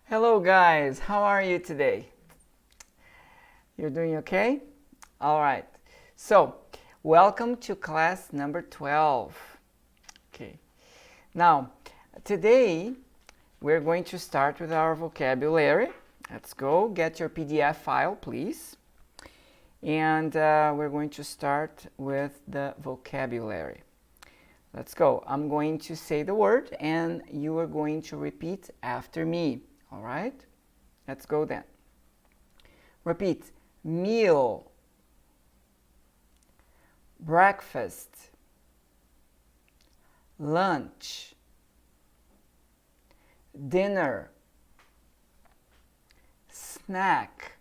Hello guys, how are you today? You're doing okay? All right. So, welcome to class number 12. Okay. Now, today we're going to start with our vocabulary. Let's go get your PDF file, please. And we're going to start with the vocabulary. Let's go. I'm going to say the word and you are going to repeat after me. All right? Let's go then. Repeat. Meal, breakfast, lunch, dinner, snack.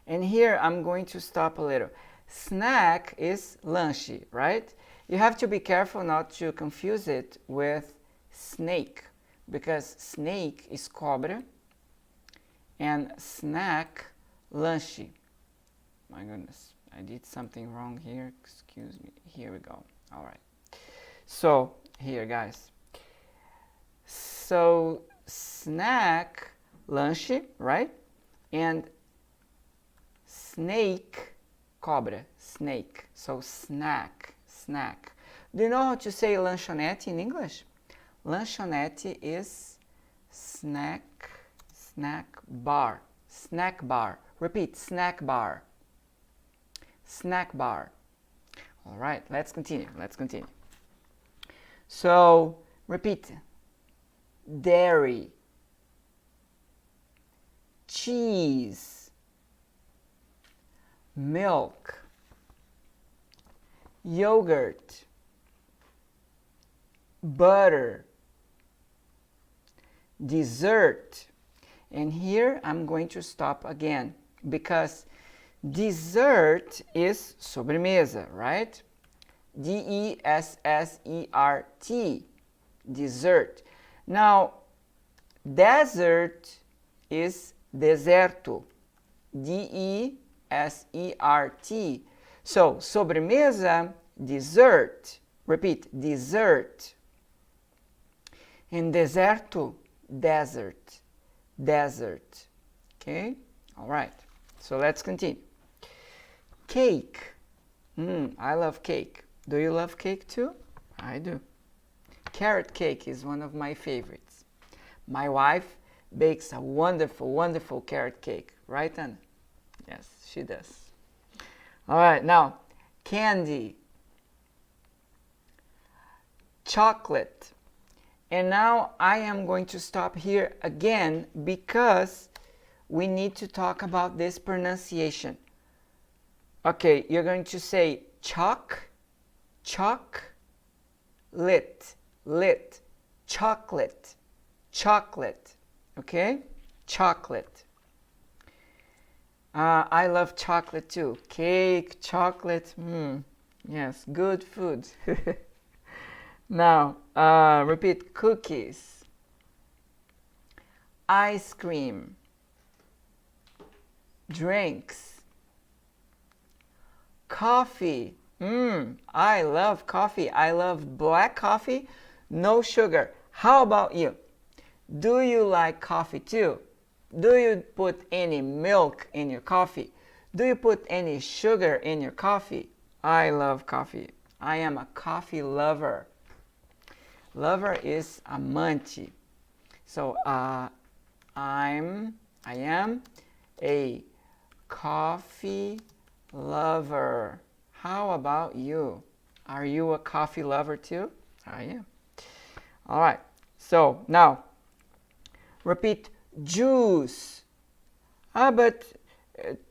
And here I'm going to stop a little. Snack is lanche, right? You have to be careful not to confuse it with snake, because snake is cobra and snack lanche. My goodness, I did something wrong here. Excuse me. Here we go. All right. So here, guys. So snack, lanche, right? And snake, cobra, snake. So snack, snack. Do you know how to say lanchonette in English? Lanchonette is snack, snack bar, snack bar. Repeat, snack bar, snack bar. All right, let's continue, let's continue. So, repeat. Dairy, cheese, milk, yogurt, butter, dessert. And here I'm going to stop again because dessert is sobremesa, right? D-E-S-S-E-R-T, dessert. Now, desert is deserto, D-E-S-E-R-T. So, sobremesa, dessert. Repeat, dessert. And deserto, desert, desert. Okay? All right. So let's continue. Cake. I love cake. Do you love cake too? I do. Carrot cake is one of my favorites. My wife bakes a wonderful, wonderful carrot cake. Right, Anna? Yes, she does. All right, now, candy. Chocolate. And now I am going to stop here again because we need to talk about this pronunciation. Okay, you're going to say chalk, lit, chocolate, chocolate, okay? Chocolate. I love chocolate too. Cake, chocolate, yes, good food. Now, repeat, cookies, ice cream, drinks, coffee. I love coffee. I love black coffee, no sugar. How about you? Do you like coffee too? Do you put any milk in your coffee? Do you put any sugar in your coffee? I love coffee. I am a coffee lover. Lover is amante. So I am a coffee lover. How about you? Are you a coffee lover too? I am. All right. So now repeat juice. But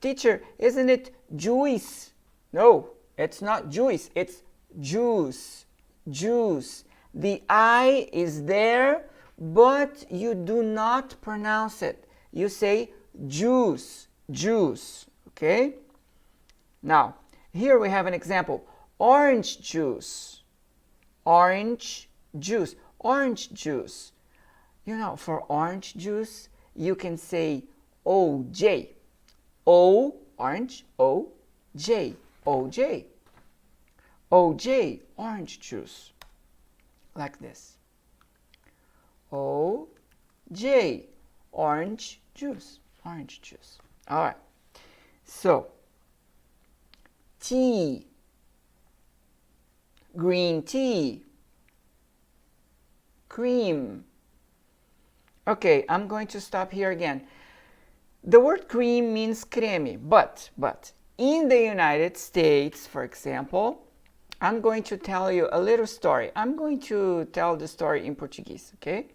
teacher, isn't it juice? No, it's not juice. It's juice. Juice. The I is there, but you do not pronounce it. You say juice, juice, okay? Now, here we have an example. Orange juice, orange juice, orange juice. You know, for orange juice, you can say OJ. O, orange, O-J, OJ. OJ, orange juice. Like this. O-J, Orange juice. Orange juice. All right. So, tea. Green tea. Cream. Okay, I'm going to stop here again. The word cream means creme, but in the United States, for example, I'm going to tell you a little story. I'm going to tell the story in Portuguese, ok?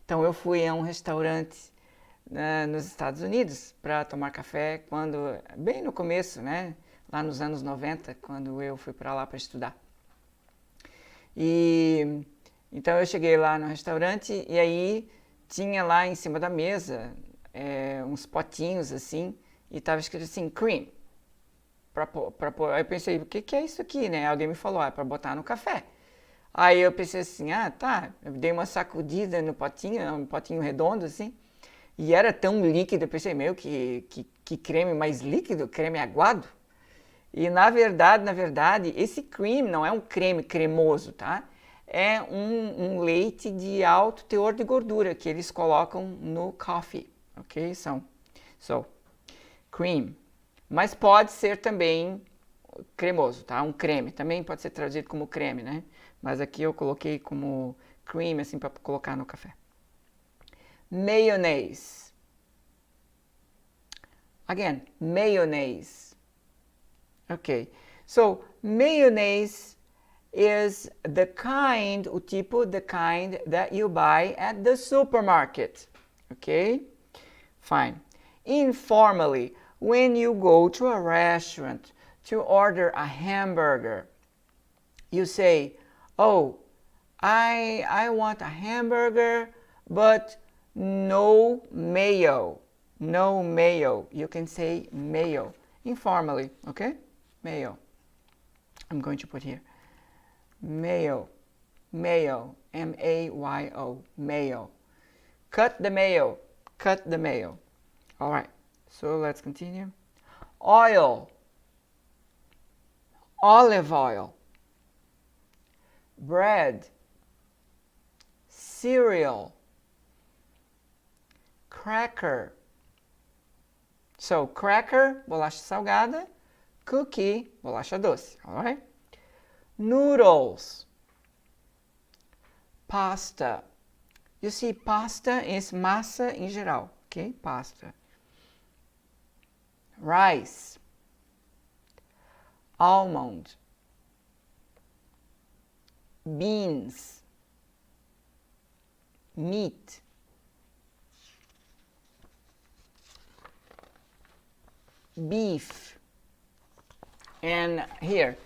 Então, eu fui a um restaurante nos Estados Unidos para tomar café bem no começo, né? Lá nos anos 90, quando eu fui para lá para estudar. E então eu cheguei lá no restaurante e aí tinha lá em cima da mesa uns potinhos assim e estava escrito assim, cream. Aí eu pensei, o que é isso aqui, né? Alguém me falou, é para botar no café. Aí eu pensei assim, tá. Eu dei uma sacudida no potinho, um potinho redondo assim, e era tão líquido, eu pensei, que creme mais líquido, creme aguado. E na verdade, esse cream não é um creme cremoso, tá? É um leite de alto teor de gordura que eles colocam no coffee, ok? So, cream. Mas pode ser também cremoso, tá? Um creme. Também pode ser traduzido como creme, né? Mas aqui eu coloquei como cream, assim, para colocar no café. Mayonnaise. Again, mayonnaise. Okay. So, mayonnaise is the kind that you buy at the supermarket. Okay? Fine. Informally, when you go to a restaurant to order a hamburger, you say, oh, I want a hamburger, but no mayo. No mayo. You can say mayo. Informally, okay? Mayo. I'm going to put here. Mayo. Mayo. M-A-Y-O. Mayo. Cut the mayo. Cut the mayo. All right. So let's continue. Oil. Olive oil. Bread. Cereal. Cracker. So, cracker, bolacha salgada. Cookie, bolacha doce. All right? Noodles. Pasta. You see, pasta is massa em geral. Okay? Pasta. Rice. Almond. Beans. Meat. Beef. And here,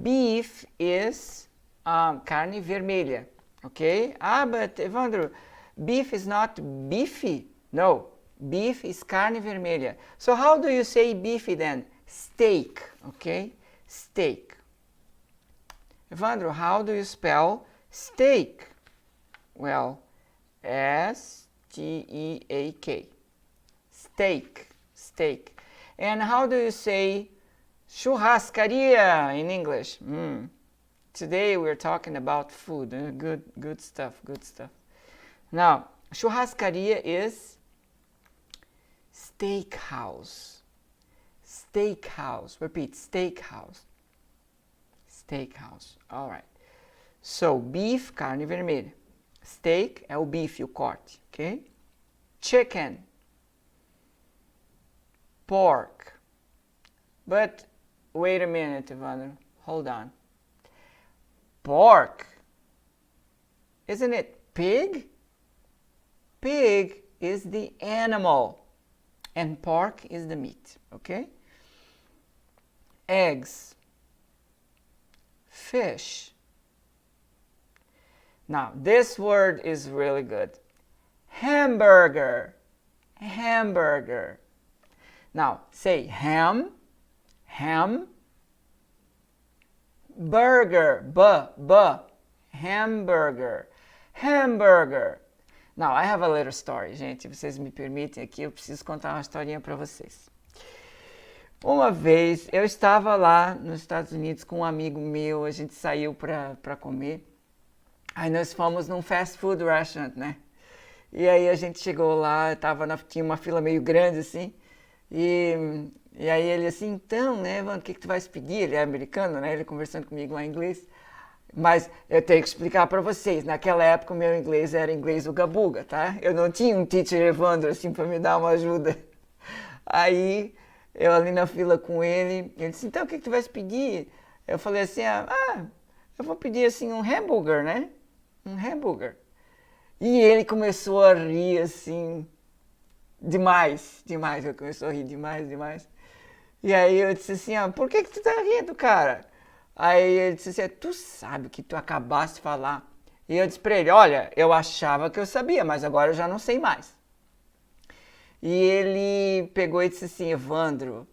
beef is carne vermelha. Okay? But Evandro, beef is not beefy. No, beef is carne vermelha. So how do you say beefy then? Steak. Okay? Steak. Evandro, how do you spell steak? Well, S-T-E-A-K. Steak. Steak. And how do you say churrascaria in English? Today we're talking about food. Good stuff, good stuff. Now, churrascaria is steakhouse. Steakhouse. Repeat, steakhouse. Steakhouse. All right. So, beef, carne vermelha. Steak é o bife, o corte, ok? Chicken. Pork. But wait a minute, Evandro. Hold on. Pork. Isn't it pig? Pig is the animal and pork is the meat, okay? Eggs. Fish. Now, this word is really good. Hamburger. Hamburger. Now, say ham, ham, burger, hamburger, hamburger. Now, I have a little story, gente. Vocês me permitem aqui, eu preciso contar uma historinha para vocês. Uma vez, eu estava lá nos Estados Unidos com um amigo meu, a gente saiu para comer. Aí nós fomos num fast food restaurant, né? E aí a gente chegou lá, tinha uma fila meio grande assim, e, e aí ele assim, então, né, Evandro, o que tu vais pedir? Ele é americano, né, ele conversando comigo lá em inglês. Mas eu tenho que explicar para vocês, naquela época o meu inglês era inglês uga-buga, tá? Eu não tinha um teacher Evandro assim para me dar uma ajuda. Aí eu ali na fila com ele disse, então o que tu vais pedir? Eu falei assim, eu vou pedir assim um hambúrguer, né? Um hambúrguer. E ele começou a rir assim, demais. Ele começou a rir demais. E aí eu disse assim, por que tu tá rindo, cara? Aí ele disse assim, tu sabe o que tu acabaste de falar. E eu disse pra ele, olha, eu achava que eu sabia, mas agora eu já não sei mais. E ele pegou e disse assim, Evandro,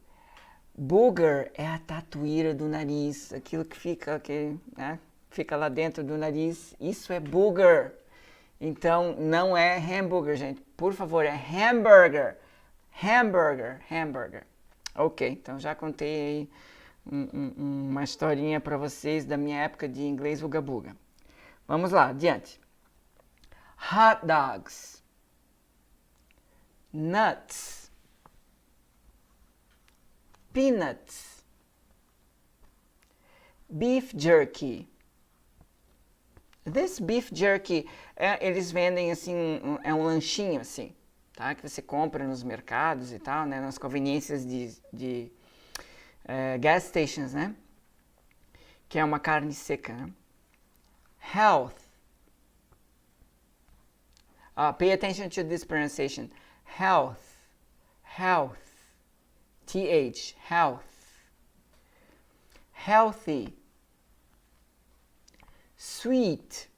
booger é a tatuíra do nariz, aquilo que fica, né, fica lá dentro do nariz, isso é booger. Então não é hambúrguer, gente. Por favor, é hamburger. Hamburger. Ok, então já contei aí uma historinha para vocês da minha época de inglês uga-buga. Vamos lá, adiante. Hot dogs. Nuts. Peanuts. Beef jerky. This beef jerky, eles vendem assim, é um lanchinho assim, tá? Que você compra nos mercados e tal, né? Nas conveniências de gas stations, né? Que é uma carne seca, né? Health. Pay attention to this pronunciation. Health. TH. Health. Healthy. Sweet.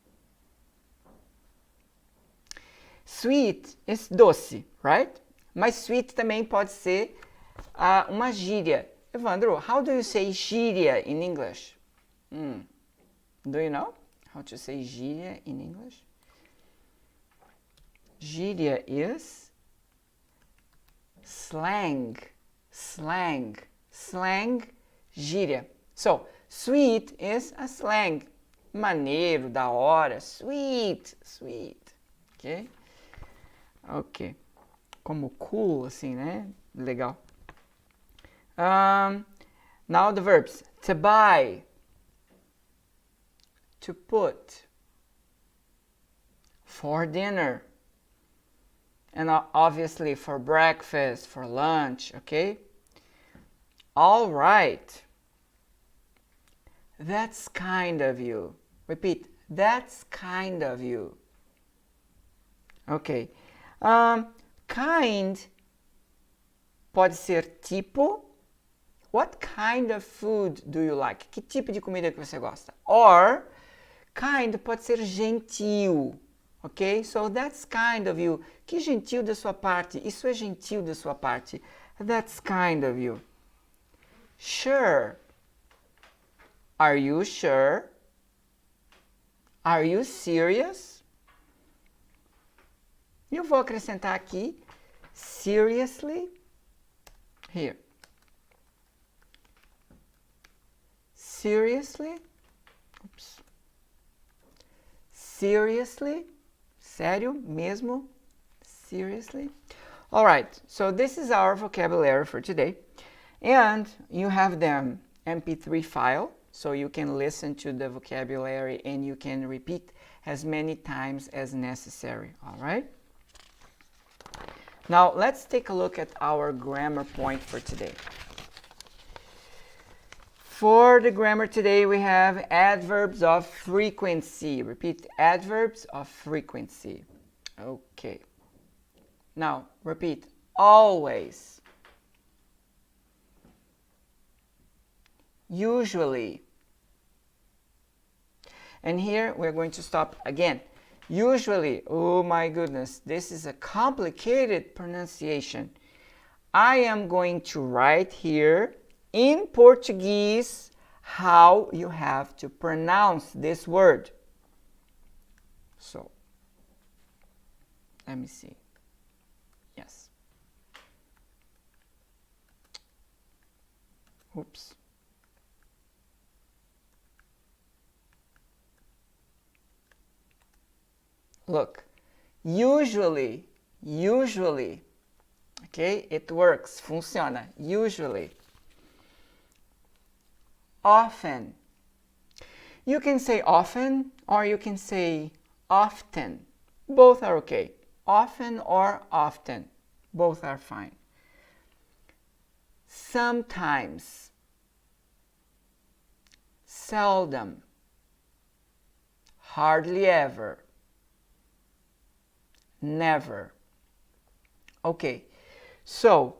Sweet é doce, right? Mas sweet também pode ser uma gíria. Evandro, how do you say gíria in English? Do you know how to say gíria in English? Gíria is slang, gíria. So, sweet is a slang. Maneiro, da hora, sweet. Ok. Como cool, assim, né? Legal. Now the verbs. To buy. To put. For dinner. And obviously for breakfast, for lunch, okay? All right. That's kind of you. Repeat. That's kind of you. Ok. Kind pode ser tipo. What kind of food do you like? Que tipo de comida que você gosta? Or, kind pode ser gentil. Ok? So, that's kind of you. Que gentil da sua parte. Isso é gentil da sua parte. That's kind of you. Sure. Are you sure? Are you serious? E eu vou acrescentar aqui, seriously, here. Seriously, seriously, sério mesmo, seriously. All right, so this is our vocabulary for today. And you have the MP3 file, so you can listen to the vocabulary and you can repeat as many times as necessary, all right? Now, let's take a look at our grammar point for today. For the grammar today, we have adverbs of frequency. Repeat, adverbs of frequency. Okay. Now, repeat, always. Usually. And here, we're going to stop again. Usually, oh my goodness, this is a complicated pronunciation. I am going to write here in Portuguese how you have to pronounce this word. So, let me see. Yes. Oops. Look, Usually, usually. Okay? It works, funciona. Usually. Often. You can say often or you can say often. Both are okay. Often or often. Both are fine. Sometimes. Seldom. Hardly ever. Never. Ok. So,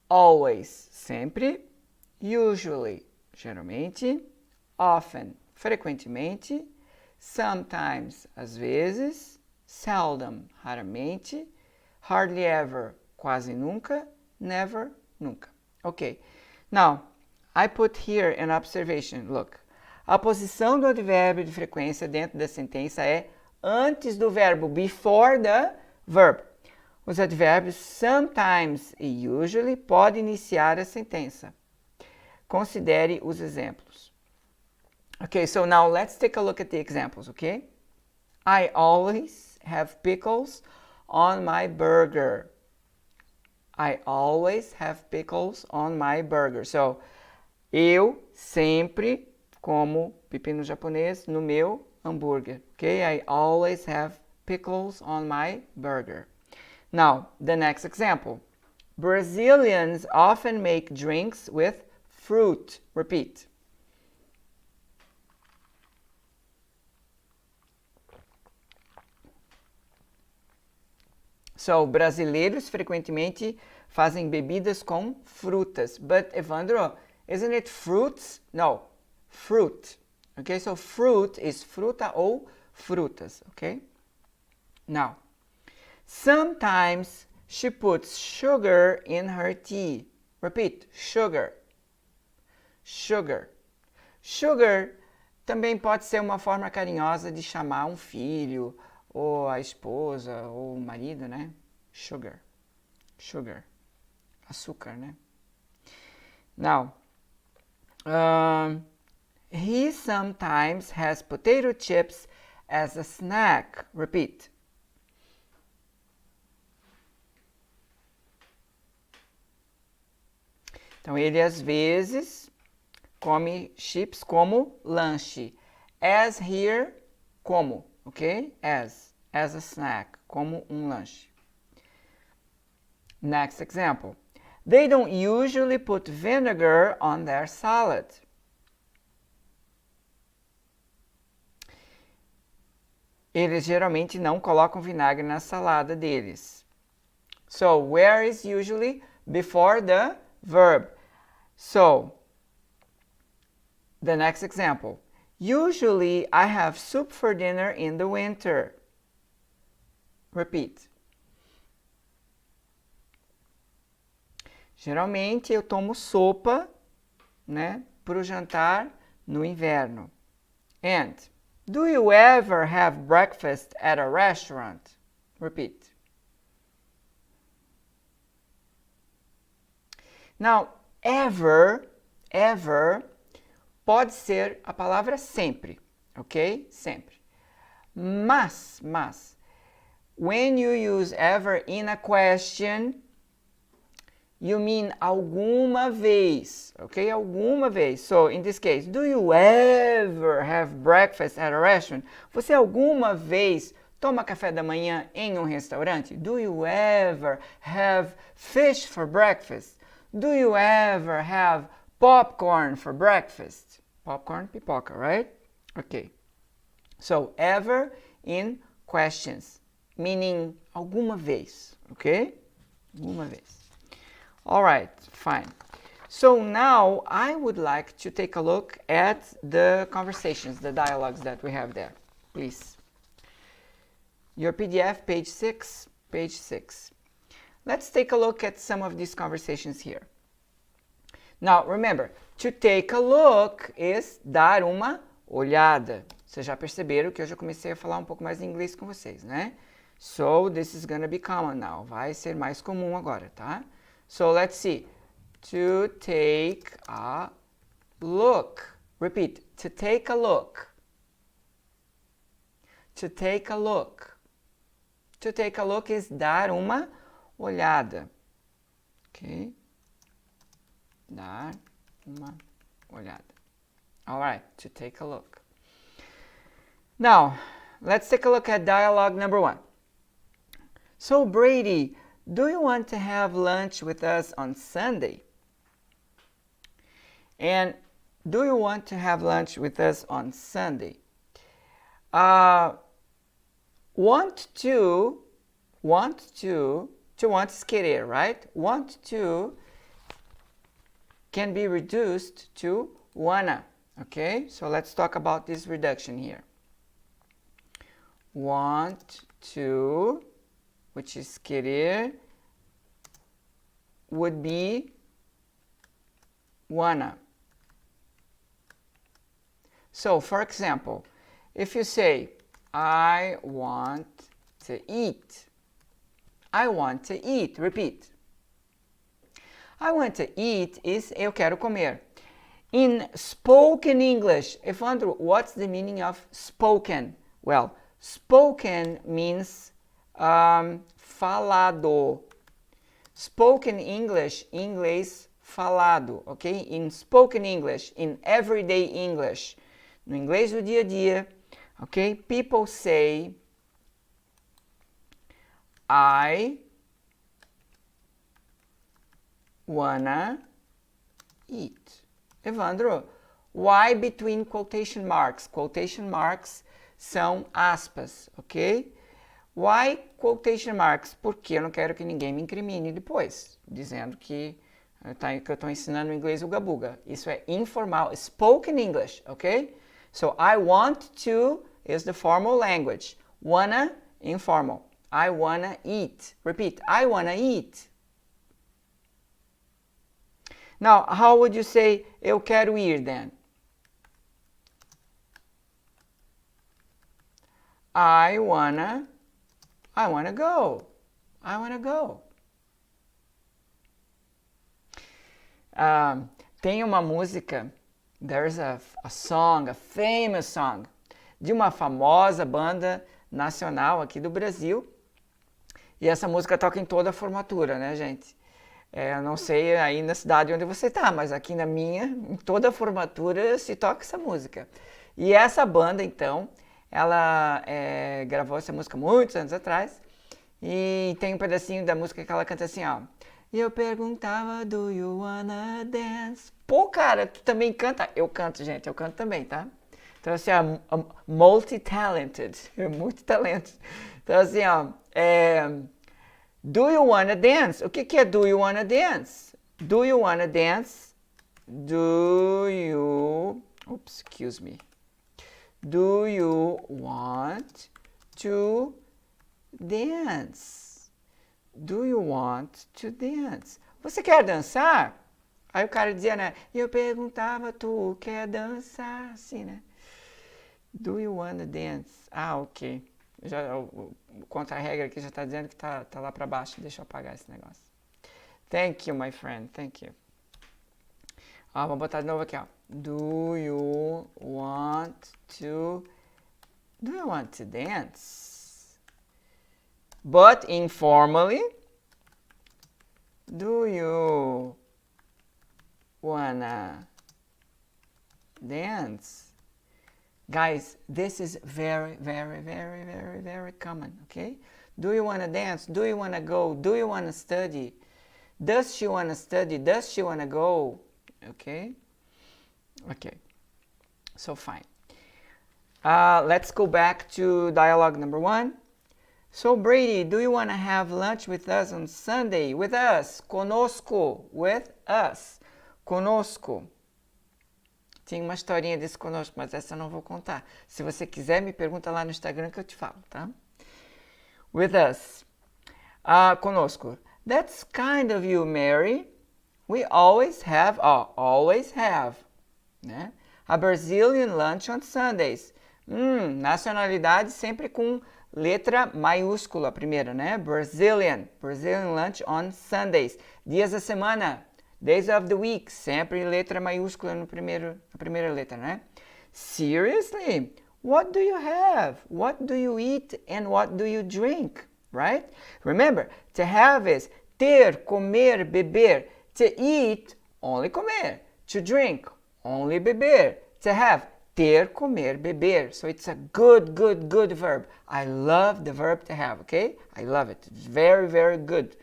always, sempre. Usually, geralmente. Often, frequentemente. Sometimes, às vezes. Seldom, raramente. Hardly ever, quase nunca. Never, nunca. Ok. Now, I put here an observation. Look. A posição do advérbio de frequência dentro da sentença é antes do verbo, before the verb. Os advérbios sometimes e usually podem iniciar a sentença. Considere os exemplos. Okay, so now let's take a look at the examples, okay? I always have pickles on my burger. I always have pickles on my burger. So, eu sempre como pepino japonês no meu hambúrguer. Okay, I always have pickles on my burger. Now, the next example. Brazilians often make drinks with fruit. Repeat. So, brasileiros frequentemente fazem bebidas com frutas. But, Evandro, isn't it fruits? No, fruit. Okay, so fruit is fruta ou frutas, okay? Now, sometimes she puts sugar in her tea. Repeat, sugar. Sugar. Sugar também pode ser uma forma carinhosa de chamar um filho, ou a esposa, ou o marido, né? Sugar. Sugar. Açúcar, né? Now, he sometimes has potato chips as a snack. Repeat. Então, ele às vezes come chips como lanche. As here, como, ok? As a snack, como lanche. Next example. They don't usually put vinegar on their salad. Eles geralmente não colocam vinagre na salada deles. So, where is usually before the verb? So, the next example. Usually, I have soup for dinner in the winter. Repeat. Geralmente, eu tomo sopa, né, para o jantar no inverno. And, do you ever have breakfast at a restaurant? Repeat. Now, ever pode ser a palavra sempre, ok? Sempre. Mas, when you use ever in a question, you mean alguma vez, ok? Alguma vez. So, in this case, do you ever have breakfast at a restaurant? Você alguma vez toma café da manhã em um restaurante? Do you ever have fish for breakfast? Do you ever have popcorn for breakfast? Popcorn, pipoca, right? Okay. So, ever in questions, meaning alguma vez, okay? Alguma vez. All right, fine. So now I would like to take a look at the conversations, the dialogues that we have there. Please. Your PDF, page 6. Let's take a look at some of these conversations here. Now, remember, to take a look is dar uma olhada. Vocês já perceberam que eu já comecei a falar um pouco mais em inglês com vocês, né? So, this is gonna be common now. Vai ser mais comum agora, tá? So, let's see. To take a look. Repeat. To take a look. To take a look. To take a look is dar uma olhada. Ok? Dar uma olhada. Alright, to take a look. Now, let's take a look at dialogue number 1. So, Brady, do you want to have lunch with us on Sunday? And do you want to have lunch with us on Sunday? Want to want is querer, right? Want to can be reduced to wanna. Okay, so let's talk about this reduction here. Want to, which is querer, would be wanna. So, for example, if you say, I want to eat. I want to eat. Repeat. I want to eat is eu quero comer. In spoken English, Evandro, what's the meaning of spoken? Well, spoken means falado. Spoken English, inglês falado, ok? In spoken English, in everyday English, no inglês do dia a dia, ok? People say, I wanna eat. Evandro, why between quotation marks? Quotation marks são aspas, ok? Why quotation marks? Porque eu não quero que ninguém me incrimine depois, dizendo que eu estou ensinando inglês uga-buga. Isso é informal, spoken English, ok? So, I want to is the formal language. Wanna, informal. I wanna eat. Repeat, I wanna eat. Now, how would you say, eu quero ir then? I wanna go. I wanna go. Tem uma música, there's a song, a famous song, de uma famosa banda nacional aqui do Brasil. E essa música toca em toda a formatura, né, gente? Eu não sei aí na cidade onde você está, mas aqui na minha, em toda a formatura, se toca essa música. E essa banda, então, ela gravou essa música muitos anos atrás. E tem um pedacinho da música que ela canta assim, ó. E eu perguntava, do you wanna dance? Pô, cara, tu também canta? Eu canto, gente, eu canto também, tá? Então, assim, ó, multi-talented, multi-talento. Então, assim, ó, do you wanna dance? O que é do you wanna dance? Do you wanna dance? Do you... Oops, excuse me. Do you want to dance? Do you want to dance? Você quer dançar? Aí o cara dizia, né? E eu perguntava, tu quer dançar? Assim, né? Do you wanna dance? Ah, ok. Já, o contra-regra aqui já está dizendo que tá lá para baixo. Deixa eu apagar esse negócio. Thank you, my friend. Thank you. Ó, vamos botar de novo aqui, ó. Do you want to dance? But informally, do you wanna dance? Guys, this is very, very, very, very, very common, okay? Do you want to dance? Do you want to go? Do you want to study? Does she want to study? Does she want to go? Okay? Okay. So, fine. Let's go back to dialogue number 1. So, Brady, do you want to have lunch with us on Sunday? With us. Conosco. With us. Conosco. Tinha uma historinha desse conosco, mas essa eu não vou contar. Se você quiser, me pergunta lá no Instagram que eu te falo, tá? With us. Conosco. That's kind of you, Mary. We always have, né? A Brazilian lunch on Sundays. Nacionalidade sempre com letra maiúscula primeiro, né? Brazilian lunch on Sundays. Dias da semana. Days of the week, sempre letra maiúscula na primeira letra, né? Seriously? What do you have? What do you eat and what do you drink? right? Remember, to have is ter, comer, beber. To eat, only comer. To drink, only beber. To have, ter, comer, beber. So it's a good verb. I love the verb to have, okay? I love it. It's very, very good.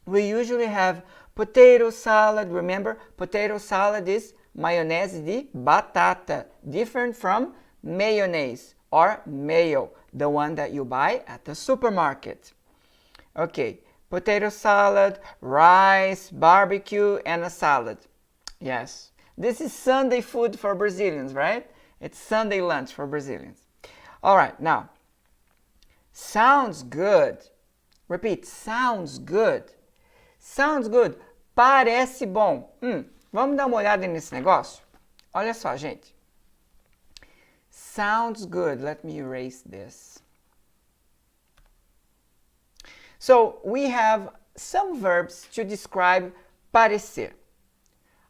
We usually have potato salad. Remember, potato salad is maionese de batata, different from mayonnaise or mayo, the one that you buy at the supermarket. Okay, potato salad, rice, barbecue, and a salad. Yes, this is Sunday food for Brazilians, right? It's Sunday lunch for Brazilians. All right, now, sounds good. Repeat, sounds good. Sounds good. Parece bom. Vamos dar uma olhada nesse negócio? Olha só, gente. Sounds good. Let me erase this. So, we have some verbs to describe parecer.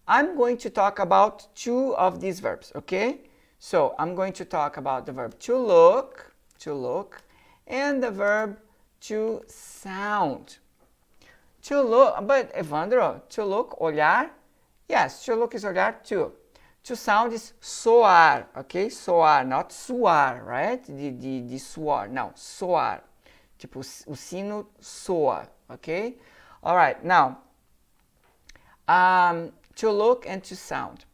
I'm going to talk about two of these verbs, okay? So, I'm going to talk about the verb to look, and the verb to sound. To look, but Evandro, to look, olhar? Yes, to look is olhar too. To sound is soar, okay? Soar, not suar, right? De suor, não, soar. Tipo, o sino soa, okay? All right, now, to look and to sound.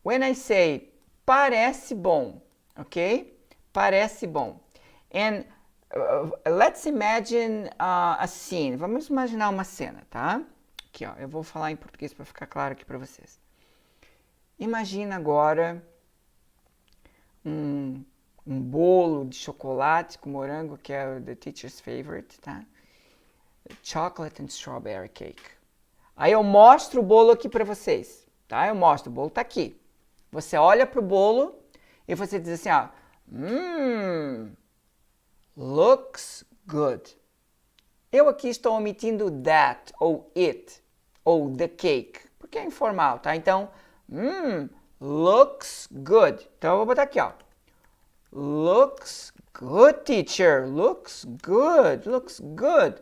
When I say parece bom, okay? Parece bom. And let's imagine a scene. Vamos imaginar uma cena, tá? Aqui, ó, eu vou falar em português para ficar claro aqui para vocês. Imagina agora um bolo de chocolate com morango, que é the teacher's favorite, tá? Chocolate and strawberry cake. Aí eu mostro o bolo aqui para vocês, tá? Eu mostro, o bolo tá aqui. Você olha pro bolo e você diz assim, ó, looks good. Eu aqui estou omitindo that, ou it, ou the cake, porque é informal, tá? Então, looks good. Então, eu vou botar aqui, ó. Looks good, teacher. Looks good. Looks good.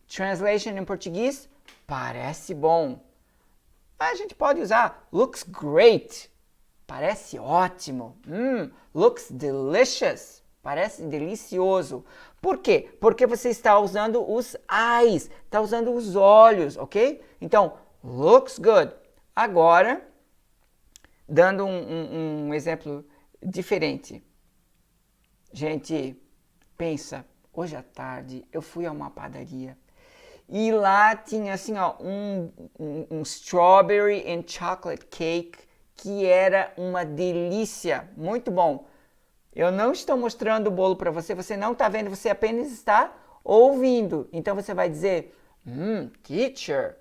Translation em português, parece bom. A gente pode usar looks great. Parece ótimo. Looks delicious. Parece delicioso. Por quê? Porque você está usando os eyes, está usando os olhos, ok? Então, looks good. Agora, dando um exemplo diferente. Gente, pensa, hoje à tarde eu fui a uma padaria e lá tinha assim, ó, um strawberry and chocolate cake que era uma delícia, muito bom. Eu não estou mostrando o bolo para você, você não está vendo, você apenas está ouvindo. Então você vai dizer, teacher,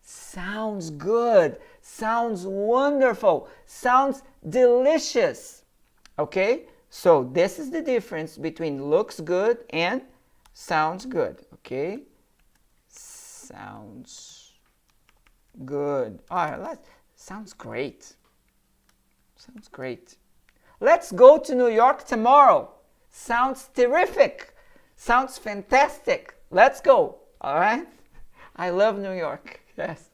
sounds good, sounds wonderful, sounds delicious. Okay? So this is the difference between looks good and sounds good. Okay? Sounds good. Sounds great. Sounds great. Let's go to New York tomorrow. Sounds terrific. Sounds fantastic. Let's go. All right? I love New York. Yes.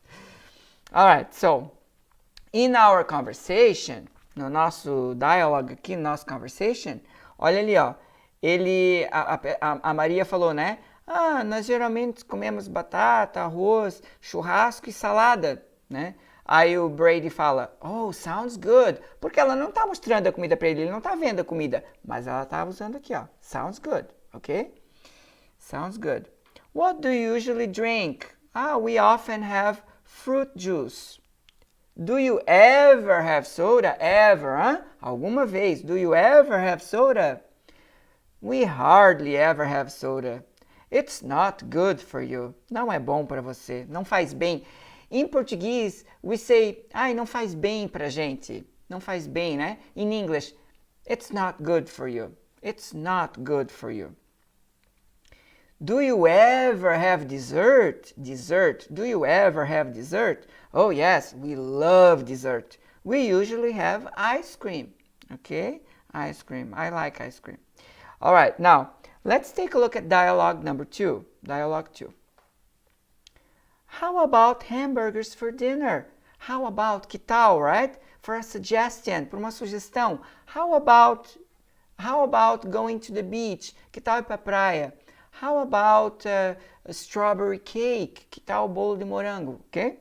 All right. So, in our conversation, no nosso dialogue aqui, no nosso conversation, olha ali, ó. A Maria falou, né? Nós geralmente comemos batata, arroz, churrasco e salada, né? Aí o Brady fala, oh, sounds good. Porque ela não está mostrando a comida para ele não está vendo a comida. Mas ela está usando aqui, ó. Sounds good, ok? Sounds good. What do you usually drink? We often have fruit juice. Do you ever have soda? Ever, huh? Alguma vez. Do you ever have soda? We hardly ever have soda. It's not good for you. Não é bom para você. Não faz bem. Em português, we say, não faz bem pra gente. Não faz bem, né? In English, it's not good for you. It's not good for you. Do you ever have dessert? Dessert. Do you ever have dessert? Oh, yes, we love dessert. We usually have ice cream. Okay? Ice cream. I like ice cream. All right, now, Let's take a look at dialogue number 2. Dialogue 2. How about hamburgers for dinner? How about, que tal, right? For a suggestion, por uma sugestão. How about going to the beach? Que tal ir para a praia? How about a strawberry cake? Que tal o bolo de morango? Okay?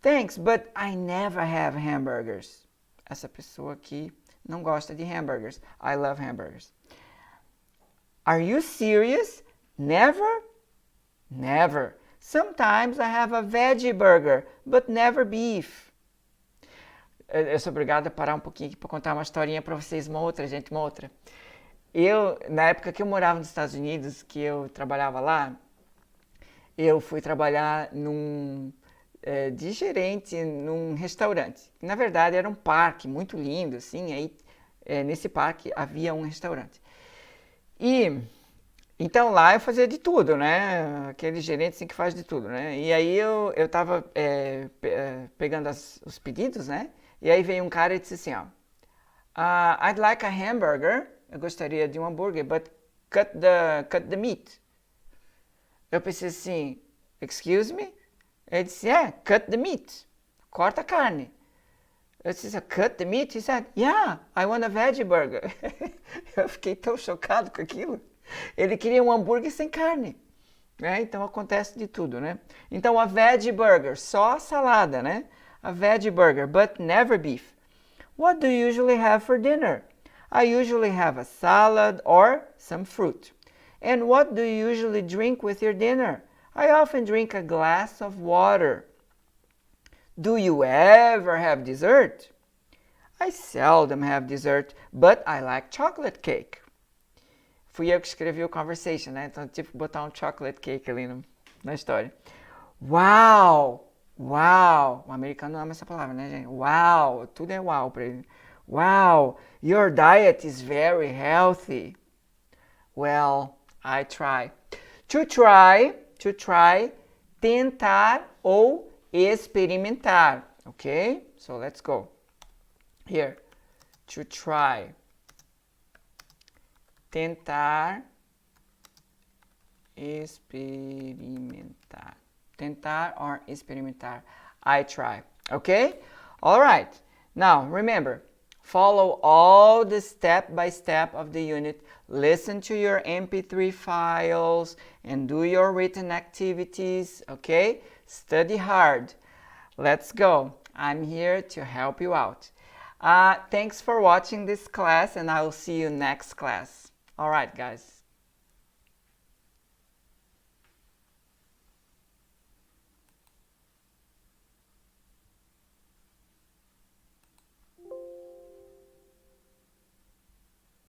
Thanks, but I never have hamburgers. Essa pessoa aqui não gosta de hamburgers. I love hamburgers. Are you serious? Never? Never. Sometimes I have a veggie burger, but never beef. Eu sou obrigada a parar um pouquinho aqui para contar uma historinha para vocês, uma outra. Na época que eu morava nos Estados Unidos, que eu trabalhava lá, eu fui trabalhar de gerente num restaurante. Na verdade, era um parque muito lindo, assim, aí nesse parque havia um restaurante. Então lá eu fazia de tudo, né? Aquele gerente assim que faz de tudo, né? E aí eu tava pegando os pedidos, né? E aí veio um cara e disse assim, ó, I'd like a hamburger. Eu gostaria de um hambúrguer, but cut the meat. Eu pensei assim, excuse me? Ele disse, cut the meat. Corta a carne. Eu disse, cut the meat? He said, yeah, I want a veggie burger. Eu fiquei tão chocado com aquilo. Ele queria um hambúrguer sem carne. Né? Então acontece de tudo, né? Então a veggie burger, só salada, né? A veggie burger, but never beef. What do you usually have for dinner? I usually have a salad or some fruit. And what do you usually drink with your dinner? I often drink a glass of water. Do you ever have dessert? I seldom have dessert, but I like chocolate cake. Fui eu que escrevi o conversation, né? Então eu tive que botar um chocolate cake ali na história. Wow! Wow! O americano ama essa palavra, né, gente? Wow! Tudo é wow para ele. Wow! Your diet is very healthy. Well, I try. To try, tentar ou experimentar. Okay? So let's go. Here. To try. Tentar, experimentar. Tentar or experimentar. I try. Okay? All right. Now, remember, follow all the step-by-step of the unit. Listen to your MP3 files and do your written activities. Okay? Study hard. Let's go. I'm here to help you out. Thanks for watching this class, and I will see you next class. All right, guys.